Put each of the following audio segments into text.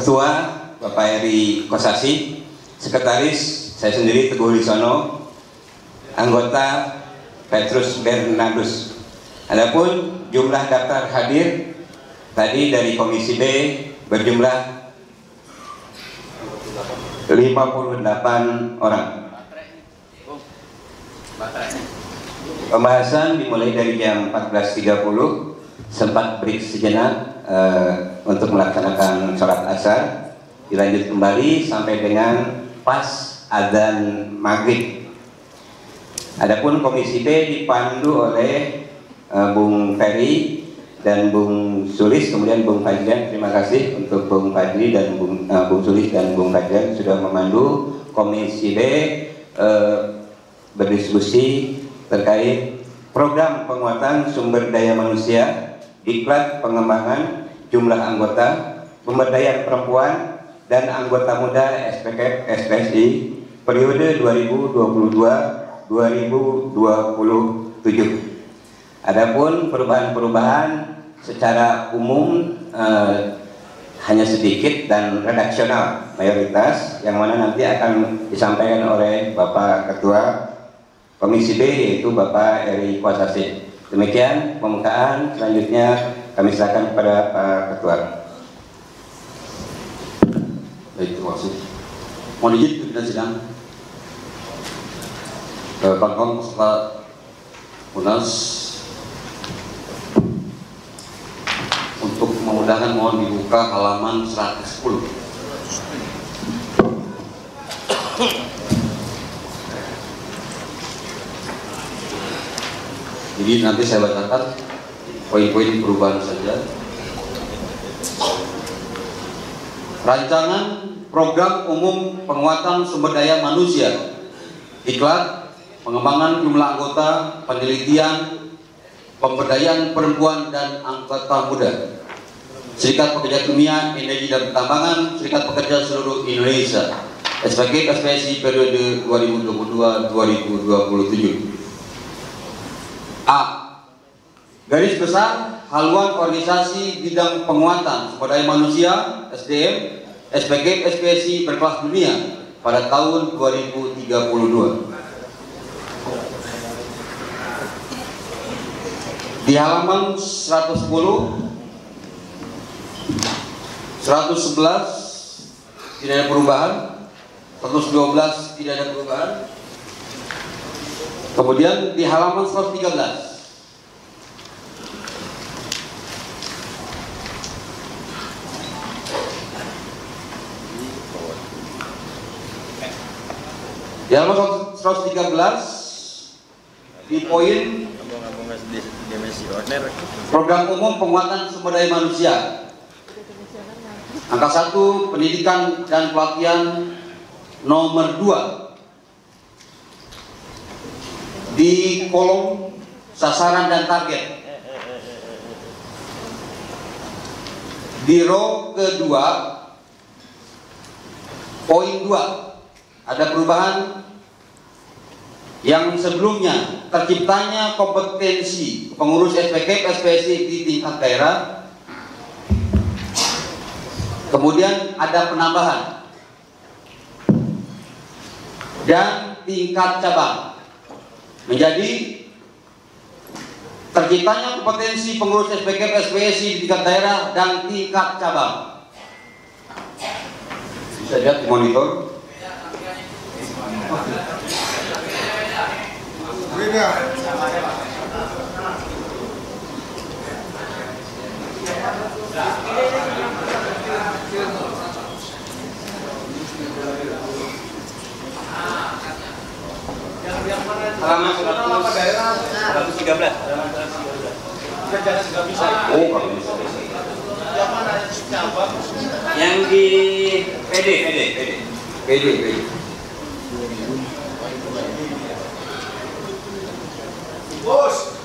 Ketua Bapak Eri Kosasi, Sekretaris saya sendiri Teguh Lisono, anggota Petrus Bernardus. Adapun jumlah daftar hadir tadi dari Komisi B berjumlah 58 orang. Pembahasan dimulai dari jam 14.30, sempat break sejenak untuk melaksanakan sholat asar, dilanjut kembali sampai dengan pas adzan maghrib. Adapun Komisi B dipandu oleh Bung Ferry dan Bung Sulis, kemudian Bung Fajrian. Terima kasih untuk Bung Fajri dan Bung Sulis dan Bung Fajrian sudah memandu Komisi B berdiskusi terkait program penguatan sumber daya manusia, diklat pengembangan jumlah anggota, pemberdayaan perempuan dan anggota muda SPK SPSI periode 2022-2027. Adapun perubahan-perubahan secara umum hanya sedikit dan redaksional mayoritas, yang mana nanti akan disampaikan oleh Bapak Ketua Komisi B, yaitu Bapak Eri Kosasi. Demikian pembukaan, selanjutnya kami silakan kepada Pak Ketua. Baik, terima kasih. Mohon izin pimpinan sidang. Kawan-kawan peserta Munas, untuk memudahkan mohon dibuka halaman 110. Jadi nanti saya bacakan poin-poin perubahan saja. Rancangan program umum penguatan sumber daya manusia, diklat pengembangan jumlah anggota, penelitian, pemberdayaan perempuan dan anggota muda, Serikat Pekerja Kimia, Energi dan Pertambangan, Serikat Pekerja Seluruh Indonesia, SPK SPSI periode 2022-2027. A. Garis besar haluan organisasi bidang penguatan sumber daya manusia SDM SPK SPSI berkelas dunia pada tahun 2032. Di halaman 110, 111 tidak ada perubahan, 112 tidak ada perubahan. Kemudian di halaman 113, di halaman 113 di poin program umum penguatan sumber daya manusia, angka 1 pendidikan dan pelatihan nomor 2, di kolom sasaran dan target, di row kedua poin 2 ada perubahan. Yang sebelumnya terciptanya kompetensi pengurus SPK SPSI di tingkat daerah, kemudian ada penambahan dan tingkat cabang menjadi terciptanya kompetensi pengurus SPK SPSI di tingkat daerah dan tingkat cabang. Bisa lihat di monitor. Halaman 113. Yang di PD. Bos.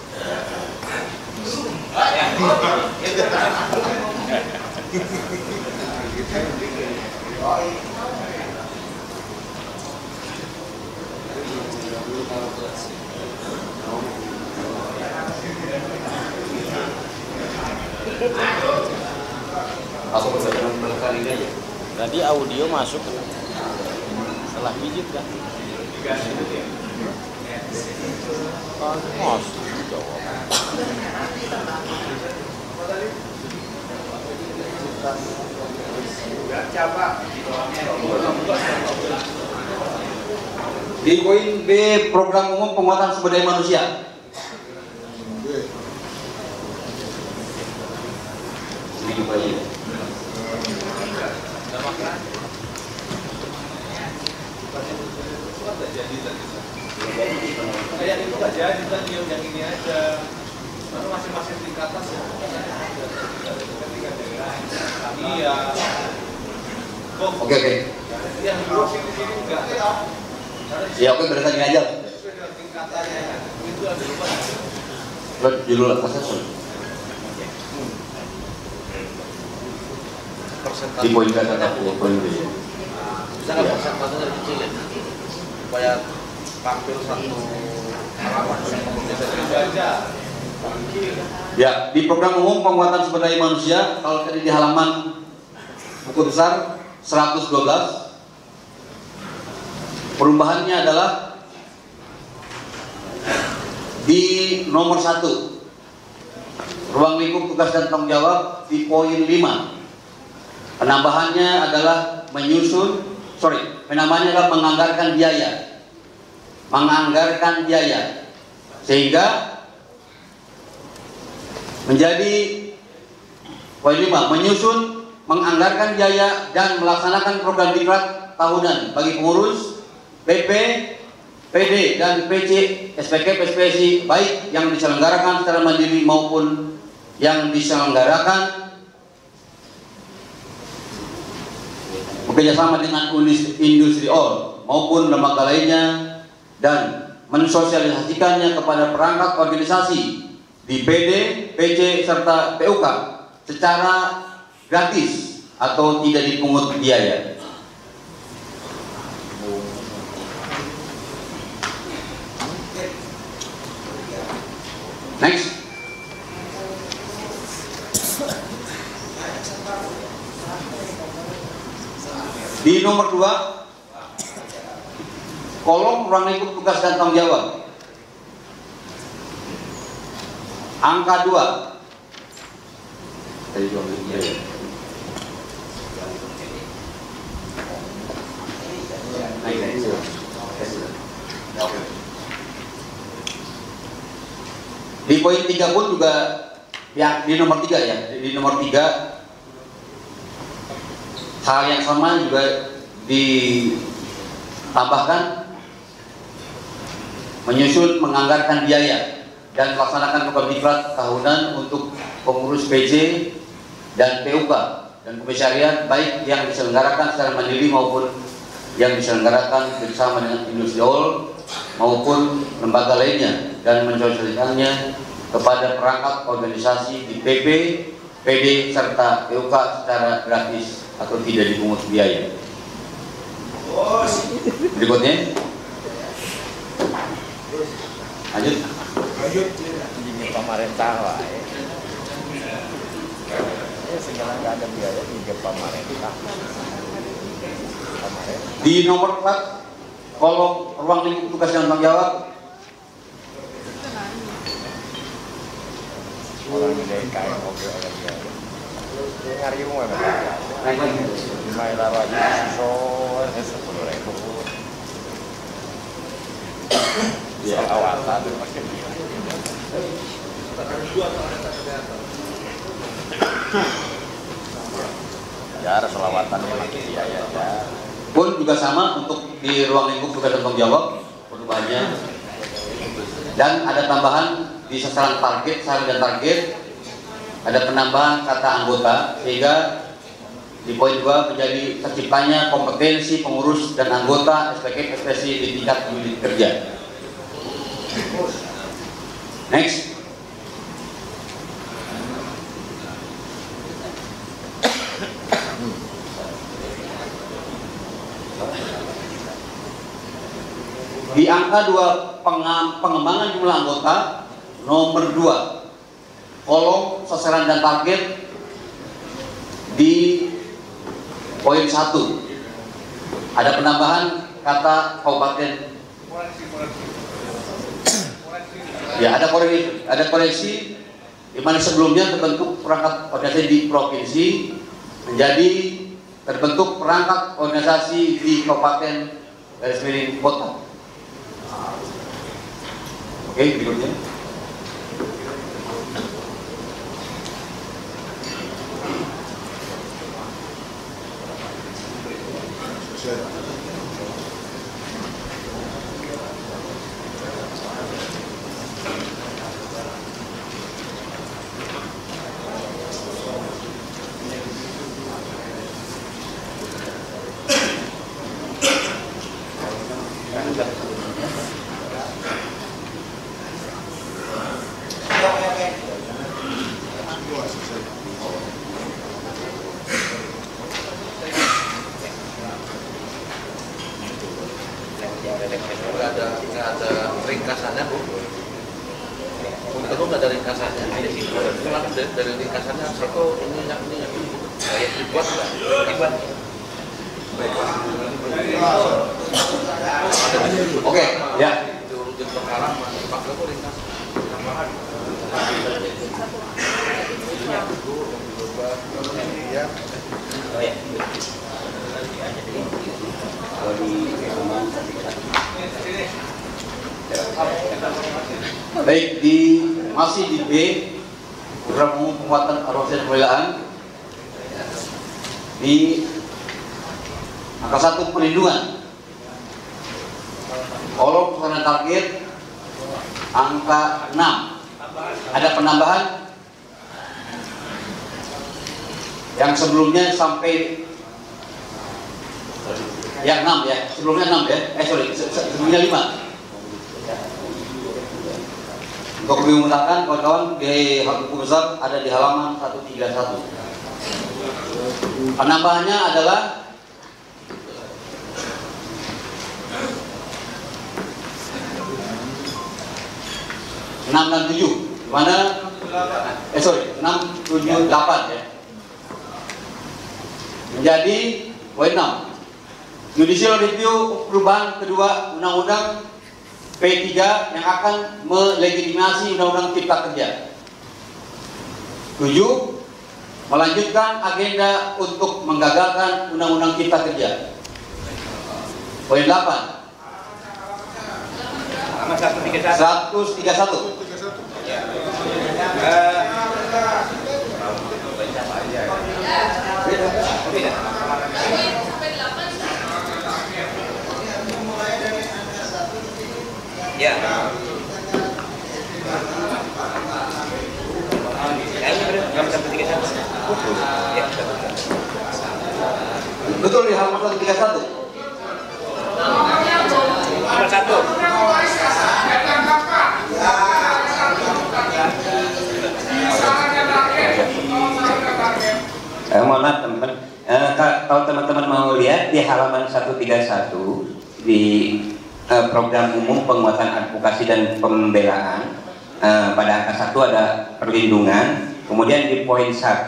Atau berdasarkan ini aja. Tadi audio masuk salah pijit kan? Masuk jawab. Di poin B, program umum penguatan sumber daya manusia. Kayak itu nggak jadi tadi yang ini aja. Lalu masing-masing tingkatan ya. Iya. Oke. Yang dulu sini enggak. Ya oke, berarti gini aja. Tingkatannya itu ada lupa. Judul atasnya. Di poin B atau poin B. Bisa nggak persentasenya kecil ya? Supaya tampil satu halaman aja. Ya, di program umum penguatan sumber daya manusia, kalau tadi di halaman buku besar 112, perubahannya adalah di nomor 1, ruang lingkup tugas dan tanggung jawab di poin 5. Penambahannya adalah penambahannya adalah menganggarkan biaya, sehingga menjadi poin 5, menyusun, menganggarkan biaya dan melaksanakan program diklat tahunan bagi pengurus PP, PD dan PC SPK SPSI, baik yang diselenggarakan secara mandiri maupun yang diselenggarakan bekerjasama dengan industri all maupun lembaga lainnya, dan mensosialisasikannya kepada perangkat organisasi di PD, PC serta PUK secara gratis atau tidak dipungut biaya. Next. Di nomor 2, kolom ruang lingkup tugas dan tanggung jawab, angka 2. Di poin 3 pun juga, ya di nomor 3 ya, di nomor 3 hal yang sama juga ditambahkan, menyusun, menganggarkan biaya dan melaksanakan program diklat tahunan untuk pengurus PC dan PUK dan komisariat, baik yang diselenggarakan secara mandiri maupun yang diselenggarakan bersama dengan industri all maupun lembaga lainnya, dan mensosialisasikannya kepada perangkat organisasi di PP, PD serta PUK secara gratis atau tidak dipungut biaya. Berikutnya, lanjut. Ini pemerintah lah ya. Segala nggak ada biaya di pemerintah. Di nomor 4, kolom ruang lingkup tugas dan tanggung jawab, orang ini kayak mobil orang biaya. Ngari rumah mereka. Main laro aja susah, 10.000. Soal awatan pakai dia. Ya, selawatannya pakai biaya ya. pun juga sama untuk di ruang lingkup tugas dan tanggung jawab perubahannya, dan ada tambahan di sasaran target, ada penambahan kata anggota, sehingga di poin 2 menjadi terciptanya kompetensi pengurus dan anggota SPK SPSI di tingkat unit kerja. Next. Di angka 2, pengembangan jumlah anggota, nomor 2, kolom sasaran dan target poin 1 ada penambahan kata kabupaten. Ya, ada koreksi di mana sebelumnya terbentuk perangkat organisasi di provinsi menjadi terbentuk perangkat organisasi di kabupaten garis miring kota. Oke, berikutnya. Nggak ada ringkasannya, Bu. Untuk nggak ada ringkasannya. Dari ringkasannya satu ini yang kayak dibuat nggak? Dibuat. Oke, ya. Diurutin perkara pakai itu ringkas tambahan. Baik, masih di B, program umum penguatan organisasi pembelaan, di angka 1 perlindungan, kolom pesanan target angka 6 ada penambahan yang sebelumnya sampai yang 6 ya, sebelumnya 6 ya, sebelumnya 5. Untuk lebih memudahkan kawan-kawan di buku besar ada di halaman 131. Penambahannya adalah enam dan 7, mana 6, 7, 8 ya. Menjadi poin 6. Judicial review perubahan kedua undang-undang P3 yang akan melegitimasi Undang-Undang Cipta Kerja. 7. Melanjutkan agenda untuk menggagalkan Undang-Undang Cipta Kerja. Poin 8. 131. Ya. Betul di halaman 131. Nomor 1. Mohon maaf teman-teman, kalau teman-teman mau lihat di halaman 131 di program umum penguatan advokasi dan pembelaan, pada angka 1 ada perlindungan, kemudian di poin 1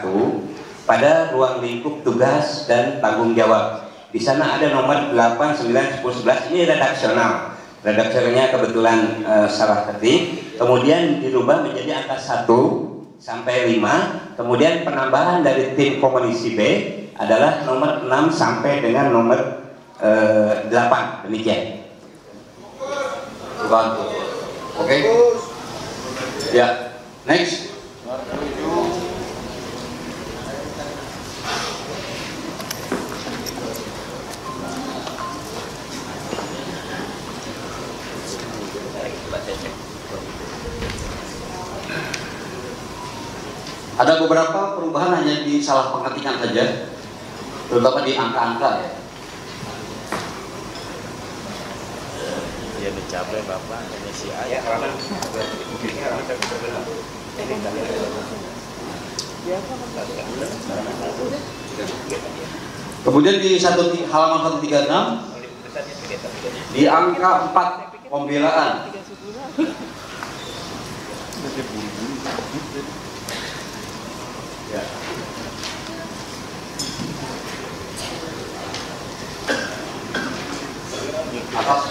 pada ruang lingkup tugas dan tanggung jawab, di sana ada nomor 8, 9, 10, 11, ini redaksional. Redaksionalnya kebetulan salah ketik, kemudian dirubah menjadi angka 1 sampai 5, kemudian penambahan dari tim komunisi B adalah nomor 6 sampai dengan nomor 8, demikian. Bantu. Oke. Ya, next. Ada beberapa perubahan hanya di salah pengetikan saja, terutama di angka-angka ya. Ya dicapai Bapak Indonesia ya. Kemudian di halaman 136 di angka 4 pembelaan. Ya. Atas.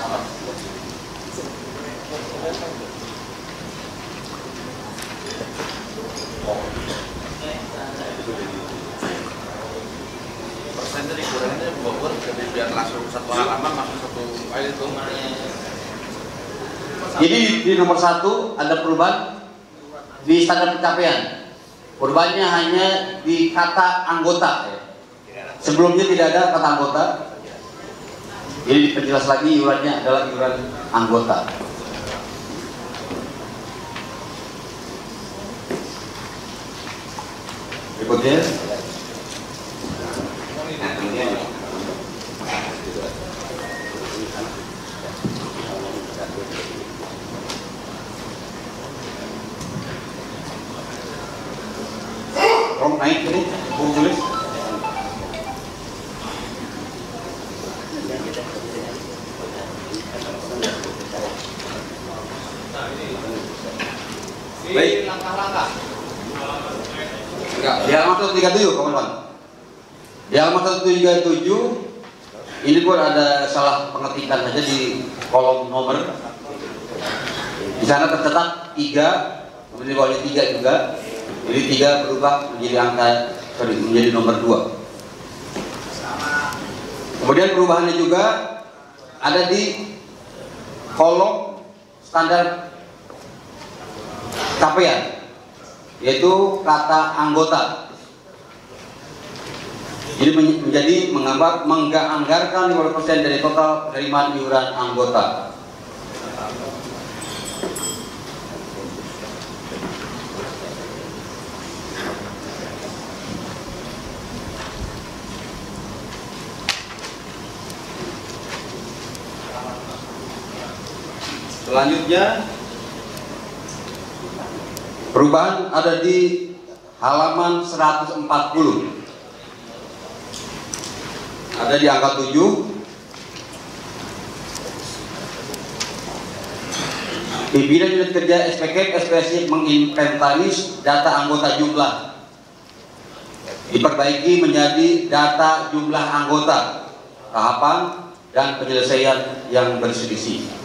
Persennya dikurangnya Bogor, jadi biar langsung satu halaman masuk satu air itu. Jadi di nomor 1 ada perubahan di standar pencapaian. Perubahannya hanya di kata anggota. Sebelumnya tidak ada kata anggota. Jadi diperjelas lagi iurannya adalah iuran anggota. Berikutnya. Rom naik ini, Bung tulis. Baik. Langkah-langkah. Enggak, di halaman 137, kawan-kawan. Di halaman 137 ini pun ada salah pengetikan saja di kolom nomor. Di sana tercatat 3, kemudian di bawahnya 3 juga. Jadi 3 berubah menjadi nomor 2. Kemudian perubahannya juga ada di kolom standar capaian, yaitu kata anggota. Jadi menjadi menganggarkan 50% dari total penerimaan iuran anggota. Selanjutnya perubahan ada di halaman 140. Ada di angka 7. Pimpinan unit kerja SPK SPSI menginventaris data anggota jumlah. Diperbaiki menjadi data jumlah anggota, tahapan dan penyelesaian yang berselisih.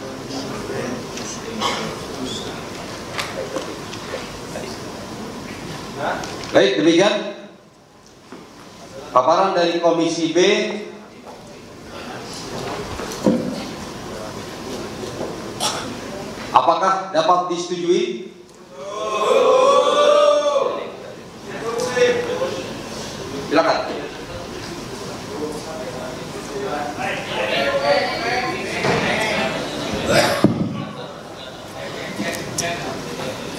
Baik, demikian paparan dari Komisi B. Apakah dapat disetujui? Silakan.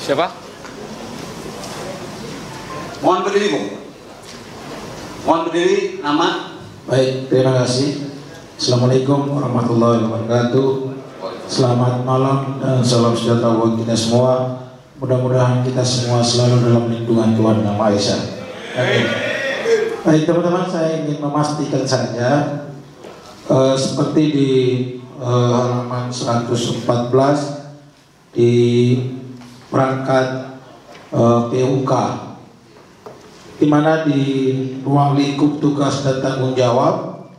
Siapa? Mohon berdiri, Bu. Mohon berdiri, nama. Baik, terima kasih. Assalamualaikum warahmatullahi wabarakatuh. Selamat malam dan salam sejahtera buat kita semua. Mudah-mudahan kita semua selalu dalam lindungan Tuhan Yang Maha Esa. Baik teman-teman, saya ingin memastikan saja seperti di halaman 114 di perangkat PUK, di mana di ruang lingkup tugas dan tanggung jawab,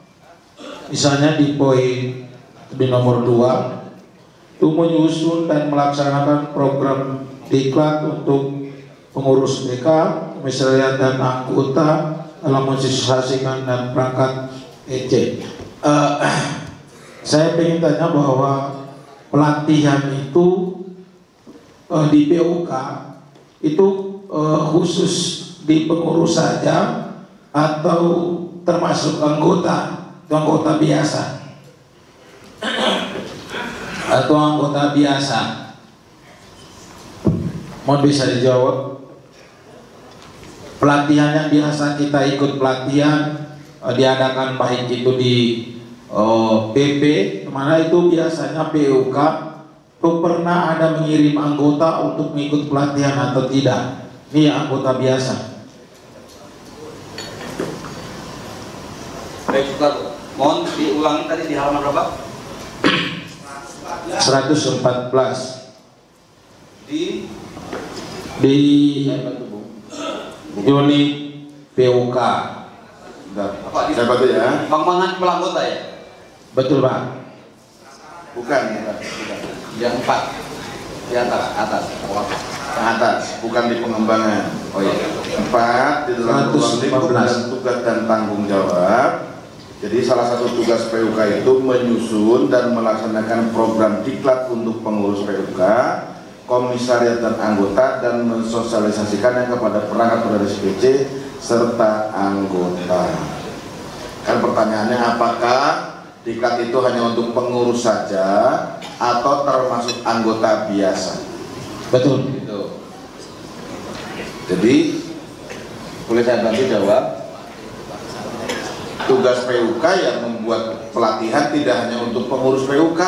misalnya di poin di nomor 2, itu menyusun dan melaksanakan program diklat untuk pengurus BK, komisariat dan anggota dalam mensosialisasikan dan perangkat EC. Saya ingin tanya bahwa pelatihan itu di PUK itu khusus di pengurus saja atau termasuk anggota biasa atau anggota biasa? Mohon bisa dijawab. Pelatihan yang biasa kita ikut pelatihan diadakan baik itu di PP, mana itu biasanya PUK itu pernah ada mengirim anggota untuk mengikut pelatihan atau tidak? Ini anggota biasa. Baik, mohon diulangi tadi di halaman berapa? 114 di unit PUK. Apa? Saya bantu ya. Pengembangan jumlah anggota ya? Betul Pak. Bukan. Yang 4 di atas. Bukan di pengembangan. Oh iya. 4 di dalam ruang lingkup dan tugas dan tanggung jawab. Jadi salah satu tugas PUK itu menyusun dan melaksanakan program diklat untuk pengurus PUK, komisariat dan anggota, dan mensosialisasikannya kepada perangkat pengurus PC serta anggota. Kan pertanyaannya, apakah diklat itu hanya untuk pengurus saja atau termasuk anggota biasa? Betul. Gitu. Jadi boleh saya bantu jawab? Tugas PUK yang membuat pelatihan tidak hanya untuk pengurus PUK,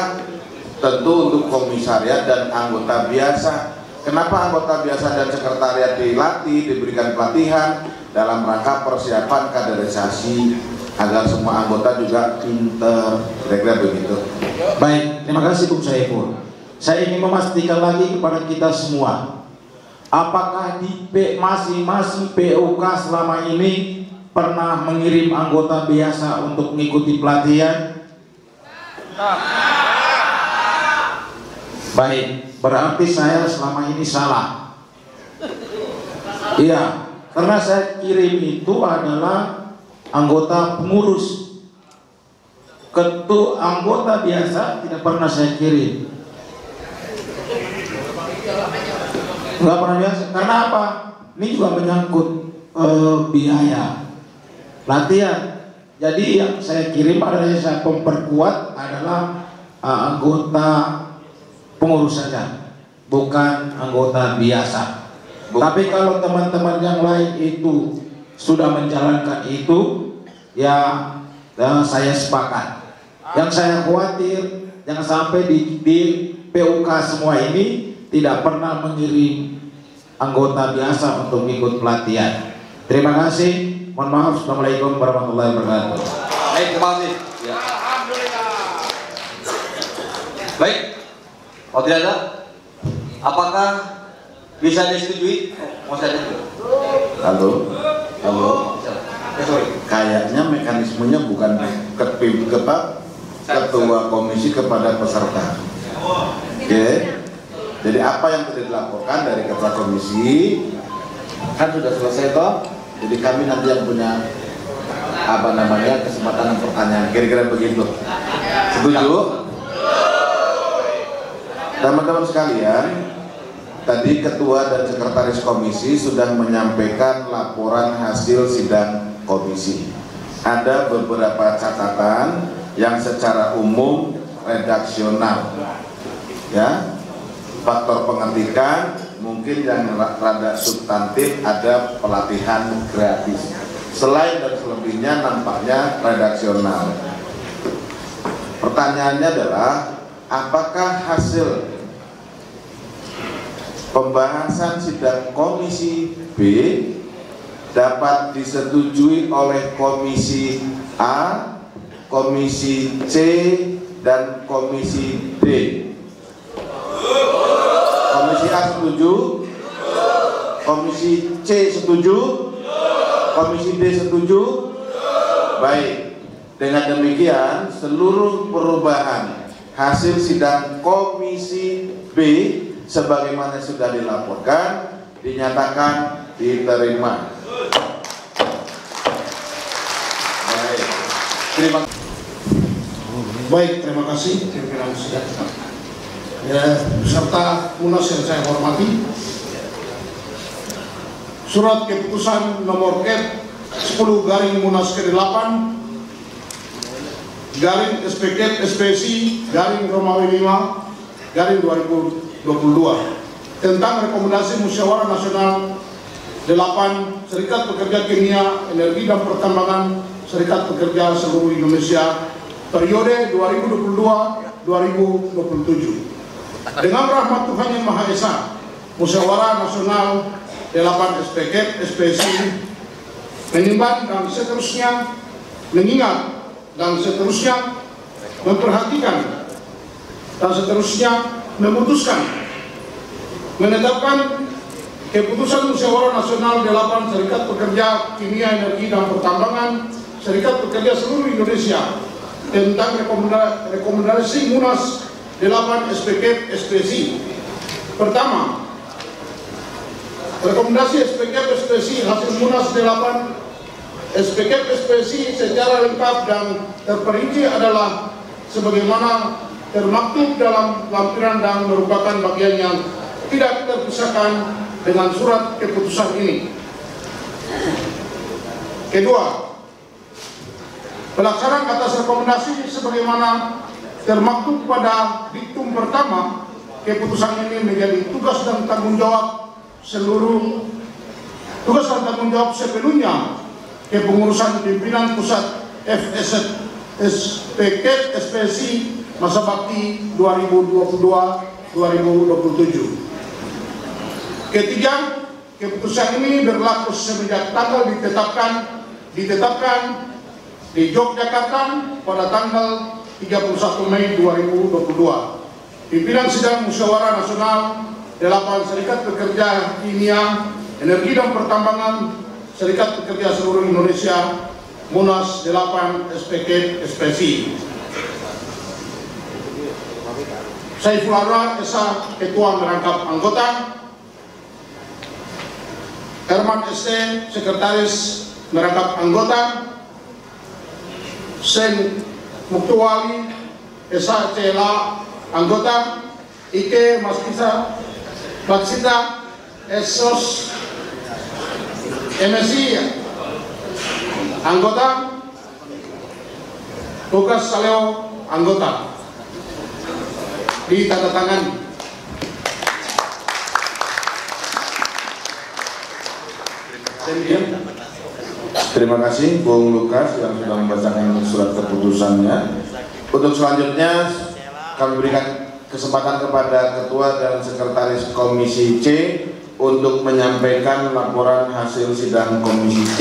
tentu untuk komisariat dan anggota biasa. Kenapa anggota biasa dan sekretariat dilatih, diberikan pelatihan dalam rangka persiapan kaderisasi agar semua anggota juga pinter, kira-kira begitu. Baik, terima kasih Bung Saiful. Saya ingin memastikan lagi kepada kita semua, apakah di masing-masing PUK selama ini pernah mengirim anggota biasa untuk mengikuti pelatihan? Baik, berarti saya selama ini salah. Iya, karena saya kirim itu adalah anggota pengurus. Ketua anggota biasa tidak pernah saya kirim. Enggak pernah biasa. Karena apa? Ini juga menyangkut biaya latihan. Jadi yang saya kirim adalah yang saya memperkuat adalah anggota pengurus saja, bukan anggota biasa. Tapi kalau teman-teman yang lain itu sudah menjalankan itu, ya saya sepakat. Yang saya khawatir jangan sampai di PUK semua ini tidak pernah mengirim anggota biasa untuk ikut pelatihan. Terima kasih. Mohon maaf. Assalamualaikum warahmatullahi wabarakatuh. Baik, terima kasih. Ya. Baik. Kalau tidak ada, apakah bisa disetujui? Mau saya tanya? Halo. Sorry. Kayaknya mekanismenya bukan ketua komisi kepada peserta. Oke. Jadi apa yang sudah dilaporkan dari ketua komisi kan sudah selesai toh. Jadi kami nanti yang punya kesempatan pertanyaan, kira-kira begitu. Setuju? Teman-teman sekalian, tadi ketua dan sekretaris komisi sudah menyampaikan laporan hasil sidang komisi. Ada beberapa catatan yang secara umum redaksional, ya. Faktor pengetikan, mungkin yang rada substantif ada pelatihan gratis. Selain dan selebihnya nampaknya redaksional. Pertanyaannya adalah, apakah hasil pembahasan sidang komisi B dapat disetujui oleh komisi A, komisi C, dan komisi D? Komisi A setuju? Komisi C setuju? Komisi D setuju? Baik. Dengan demikian, seluruh perubahan hasil sidang komisi B sebagaimana sudah dilaporkan dinyatakan diterima. Baik. Terima kasih. Ya, beserta Munas yang saya hormati, surat keputusan nomor K 10 garing Munas ke-8 garing SPK SPSI garing Romawi 5 garing 2022 tentang rekomendasi Musyawarah Nasional 8 Serikat Pekerja Kimia, Energi dan Pertambangan Serikat Pekerja seluruh Indonesia periode 2022-2027. Dengan rahmat Tuhan Yang Maha Esa, Musyawarah Nasional 8 SPK SPSI menimbang dan seterusnya mengingat dan seterusnya memperhatikan dan seterusnya memutuskan menetapkan keputusan Musyawarah Nasional 8 Serikat Pekerja Kimia, Energi dan Pertambangan Serikat Pekerja seluruh Indonesia tentang rekomendasi Munas 8 SPK SPSI. Pertama, rekomendasi SPK SPSI hasil Munas 8 SPK SPSI secara lengkap dan terperinci adalah sebagaimana termaktub dalam lampiran dan merupakan bagian yang tidak terpisahkan dengan surat keputusan ini. Kedua, pelaksanaan atas rekomendasi sebagaimana termaktub pada diktum pertama keputusan ini menjadi tugas dan tanggung jawab sepenuhnya kepengurusan pimpinan pusat SPK SPSI masa bakti 2022-2027. Ketiga, keputusan ini berlaku semenjak tanggal ditetapkan di Yogyakarta pada tanggal 31 Mei 2022. Pimpinan Sidang Musyawarah Nasional 8 Serikat Pekerja Kimia, Energi dan Pertambangan Serikat Pekerja Seluruh Indonesia Munas 8 SPK SPSI. Saiful Anwar Esa, Ketua merangkap anggota. Herman ST, Sekretaris merangkap anggota. Sen Muktuwali Esa CLA anggota. Ike Maskisa Baksita Esos MSI anggota. Lukas Saleo anggota. Ditandatangani. Terima kasih Bung Lukas yang sudah membacakan surat keputusannya. Untuk selanjutnya kami berikan kesempatan kepada Ketua dan Sekretaris Komisi C untuk menyampaikan laporan hasil sidang Komisi C.